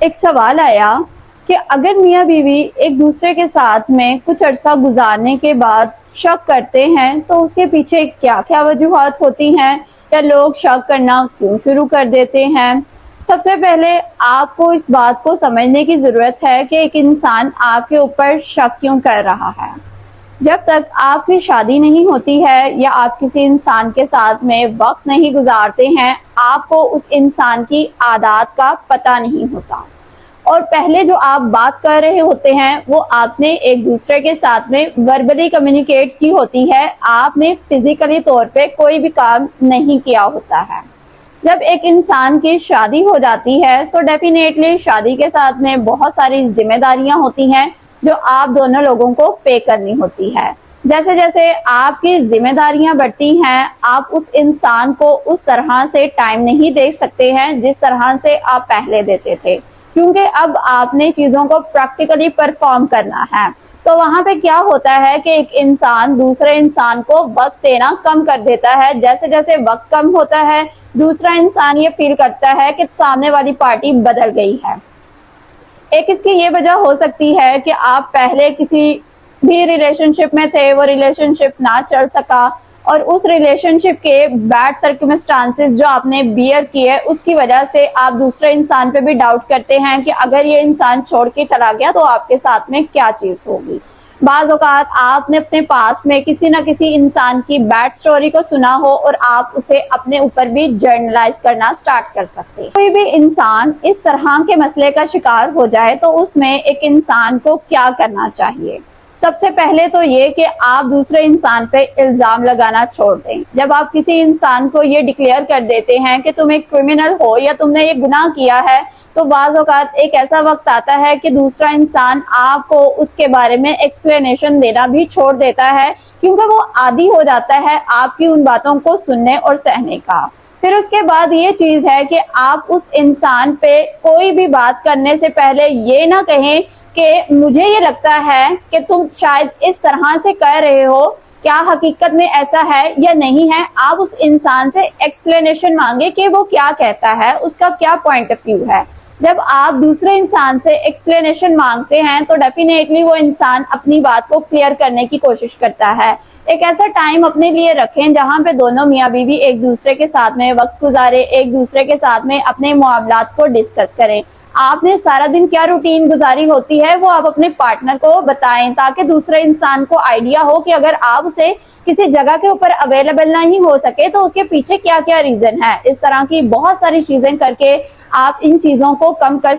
ایک سوال آیا کہ اگر میاں بیوی ایک دوسرے کے ساتھ میں کچھ عرصہ گزارنے کے بعد شک کرتے ہیں تو اس کے پیچھے کیا کیا وجوہات ہوتی ہیں، یا لوگ شک کرنا کیوں شروع کر دیتے ہیں۔ سب سے پہلے آپ کو اس بات کو سمجھنے کی ضرورت ہے کہ ایک انسان آپ کے اوپر شک کیوں کر رہا ہے۔ جب تک آپ کی شادی نہیں ہوتی ہے یا آپ کسی انسان کے ساتھ میں وقت نہیں گزارتے ہیں، آپ کو اس انسان کی عادات کا پتہ نہیں ہوتا، اور پہلے جو آپ بات کر رہے ہوتے ہیں وہ آپ نے ایک دوسرے کے ساتھ میں وربلی کمیونیکیٹ کی ہوتی ہے، آپ نے فزیکلی طور پہ کوئی بھی کام نہیں کیا ہوتا ہے۔ جب ایک انسان کی شادی ہو جاتی ہے تو ڈیفینیٹلی شادی کے ساتھ میں بہت ساری ذمہ داریاں ہوتی ہیں جو آپ دونوں لوگوں کو پے کرنی ہوتی ہے۔ جیسے جیسے آپ کی ذمہ داریاں بڑھتی ہیں، آپ اس انسان کو اس طرح سے ٹائم نہیں دے سکتے ہیں جس طرح سے آپ پہلے دیتے تھے، کیونکہ اب آپ نے چیزوں کو پریکٹیکلی پرفارم کرنا ہے۔ تو وہاں پہ کیا ہوتا ہے کہ ایک انسان دوسرے انسان کو وقت دینا کم کر دیتا ہے۔ جیسے جیسے وقت کم ہوتا ہے، دوسرا انسان یہ فیل کرتا ہے کہ سامنے والی پارٹی بدل گئی ہے۔ ایک اس کی یہ وجہ ہو سکتی ہے کہ آپ پہلے کسی بھی ریلیشن شپ میں تھے، وہ ریلیشن شپ نہ چل سکا، اور اس ریلیشن شپ کے بیڈ سرکمسٹانسز جو آپ نے بیئر کیے اس کی وجہ سے آپ دوسرے انسان پہ بھی ڈاؤٹ کرتے ہیں کہ اگر یہ انسان چھوڑ کے چلا گیا تو آپ کے ساتھ میں کیا چیز ہوگی۔ بعض اوقات آپ نے اپنے پاس میں کسی نہ کسی انسان کی بیڈ سٹوری کو سنا ہو اور آپ اسے اپنے اوپر بھی جرنلائز کرنا سٹارٹ کر سکتے ہیں۔ کوئی بھی انسان اس طرح کے مسئلے کا شکار ہو جائے تو اس میں ایک انسان کو کیا کرنا چاہیے؟ سب سے پہلے تو یہ کہ آپ دوسرے انسان پہ الزام لگانا چھوڑ دیں۔ جب آپ کسی انسان کو یہ ڈکلیئر کر دیتے ہیں کہ تم ایک کرمنل ہو یا تم نے یہ گناہ کیا ہے، تو بعض اوقات ایک ایسا وقت آتا ہے کہ دوسرا انسان آپ کو اس کے بارے میں ایکسپلینیشن دینا بھی چھوڑ دیتا ہے، کیونکہ وہ عادی ہو جاتا ہے آپ کی ان باتوں کو سننے اور سہنے کا۔ پھر اس کے بعد یہ چیز ہے کہ آپ اس انسان پہ کوئی بھی بات کرنے سے پہلے یہ نہ کہیں کہ مجھے یہ لگتا ہے کہ تم شاید اس طرح سے کر رہے ہو، کیا حقیقت میں ایسا ہے یا نہیں ہے۔ آپ اس انسان سے ایکسپلینیشن مانگے کہ وہ کیا کہتا ہے، اس کا کیا پوائنٹ آف ویو ہے۔ جب آپ دوسرے انسان سے ایکسپلینیشن مانگتے ہیں تو ڈیفینیٹلی وہ انسان اپنی بات کو کلیئر کرنے کی کوشش کرتا ہے۔ ایک ایسا ٹائم اپنے لیے رکھیں جہاں پہ دونوں میاں بیوی ایک دوسرے کے ساتھ میں وقت گزارے، ایک دوسرے کے ساتھ میں اپنے معاملات کو ڈسکس کریں۔ آپ نے سارا دن کیا روٹین گزاری ہوتی ہے وہ آپ اپنے پارٹنر کو بتائیں، تاکہ دوسرے انسان کو آئیڈیا ہو کہ اگر آپ اسے کسی جگہ کے اوپر اویلیبل نہیں ہو سکے تو اس کے پیچھے کیا کیا ریزن ہے۔ اس طرح کی بہت ساری چیزیں کر کے آپ ان چیزوں کو کم کر